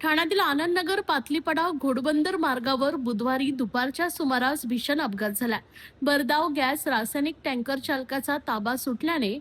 ठाण्यातील आनंदनगर पातलीपडा घोडबंदर मार्गावर बुधवारी दुपारच्या सुमारास भीषण अपघात झाला। भरधाव गॅस रासायनिक टँकर चालकाचा ताबा सुटल्याने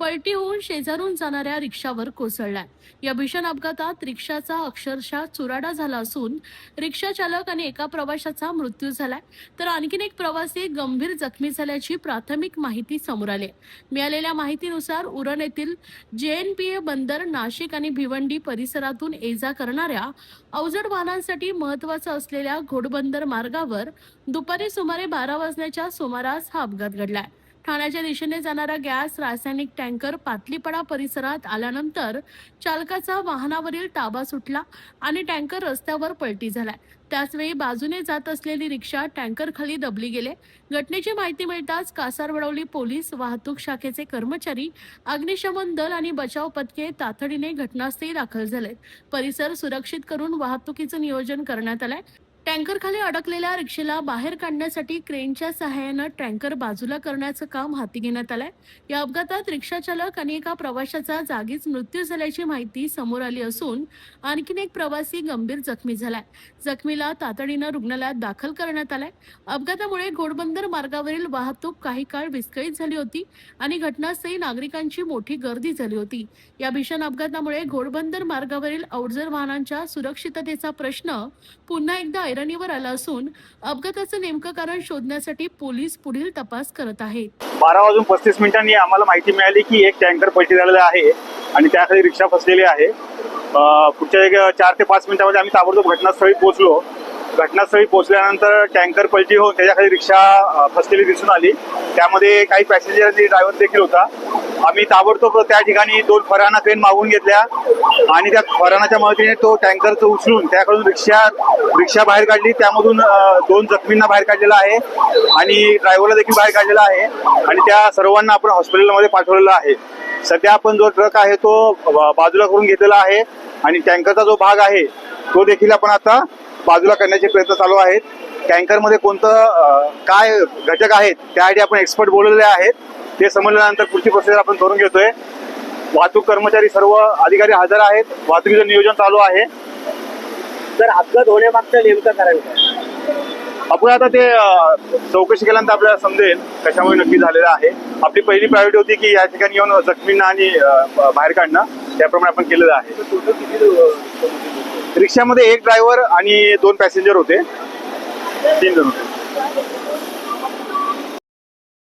पलटी होऊन शेजारून जाणाऱ्या रिक्षावर कोसळला। या भीषण अपघातात रिक्षाचा अक्षरशः चुराडा झाला असून रिक्षा चालक आणि एका प्रवाशाचा मृत्यू झाला, तर आणखीन एक प्रवासी गंभीर जखमी झाल्याची प्राथमिक माहिती समोर आली। मिळालेल्या माहितीनुसार उरण येथील JNPA बंदर, नाशिक आणि भिवंडी परिसरातून ये-जा करणाऱ्या अवजड वाहनांसाठी महत्त्वाचा असलेल्या घोडबंदर मार्गावर दुपारी सुमारे 12 वाजण्याच्या सुमारास हा अपघात घडलाय। ठाण्याच्या दिशेने जाणारा गॅस रासायनिक टँकर पातलीपडा परिसरात आल्यानंतर चालकाचा वाहनावरील ताबा सुटला आणि टँकर रस्त्यावर पलटी झालाय। त्याचवेळी बाजूने जात असलेली रिक्षा टँकर खाली दबली गेले। घटनेची माहिती मिळताच कासारवडवली पोलीस, वाहतूक शाखेचे कर्मचारी, अग्निशमन दल आणि बचाव पथके तातडीने घटनास्थळी दाखल झाले। परिसर सुरक्षित करून वाहतुकीचं नियोजन करण्यात आलंय। टँकर खाली अडकलेल्या रिक्षेला बाहेर काढण्यासाठी क्रेनच्या सहाय्याने टँकर बाजूला करण्याचं काम हाती घेण्यात आलंय। या अपघातात रिक्षा चालक आणि एका प्रवाशाचा जागीच मृत्यू झाल्याची माहिती समोर आली असून आणखीन एक प्रवासी गंभीर जखमी झालाय। जखमीला तातडीनं रुग्णालयात दाखल करण्यात आलंय। अपघातामुळे घोडबंदर मार्गावरील वाहतूक काही काळ विस्कळीत झाली होती आणि घटनास्थळी नागरिकांची मोठी गर्दी झाली होती। या भीषण अपघातामुळे घोडबंदर मार्गावरील अवजड वाहनांच्या सुरक्षिततेचा प्रश्न पुन्हा एकदा ऐरणीवर आला असून अपघाताचं नेमकं कारण शोधण्यासाठी पोलीस पुढील तपास करत आहेत। 12:35 आम्हाला माहिती मिळाली की एक टँकर पलटी झालेला आहे आणि त्याखाली रिक्षा फसलेली आहे। पुढच्या एक 4 ते 5 मिनिटांमध्ये आम्ही ताबडतोब घटनास्थळी पोहोचलो। घटनास्थळी पोहोचल्यानंतर टँकर पलटी होऊन त्याच्याखाली रिक्षा फसलेली दिसून आली। त्यामध्ये काही पॅसेंजर आणि ड्रायव्हर देखील होता। आम्ही ताबडतोब त्या ठिकाणी 2 फराना क्रेन मागवून घेतल्या आणि त्या फरानाच्या मदतीने तो टँकरचं उचलून त्याकडून रिक्षा बाहेर काढली। त्यामधून 2 जखमींना बाहेर काढलेला आहे आणि ड्रायव्हरला देखील बाहेर काढलेला आहे आणि त्या सर्वांना आपण हॉस्पिटलमध्ये पाठवलेलं आहे। सध्या आपण जो ट्रक आहे तो बाजूला करून घेतलेला आहे आणि टँकरचा जो भाग आहे तो देखील आपण आता बाजूला करण्याचे प्रयत्न चालू आहेत। टँकरमध्ये कोणतं काय घटक आहेत त्यासाठी आपण एक्सपर्ट बोलवलेले आहेत। ते समजल्यानंतर पुढची प्रोसेस आपण करून घेतोय। वाहतूक कर्मचारी सर्व अधिकारी हजर आहेत। वाहतुकीचं नियोजन चालू आहे। तर अपघात होण्यामागचं नेमकं कारण काय? आपण आता ते चौकशी केल्यानंतर आपल्याला समजेल कशामुळे नक्की झालेलं आहे। आपली पहिली प्रायोरिटी होती की या ठिकाणी येऊन जखमींना आणि बाहेर काढणं, त्याप्रमाणे आपण केलेलं आहे। रिक्षामध्ये 1 ड्रायव्हर आणि 2 पॅसेंजर होते, 3 जण होते।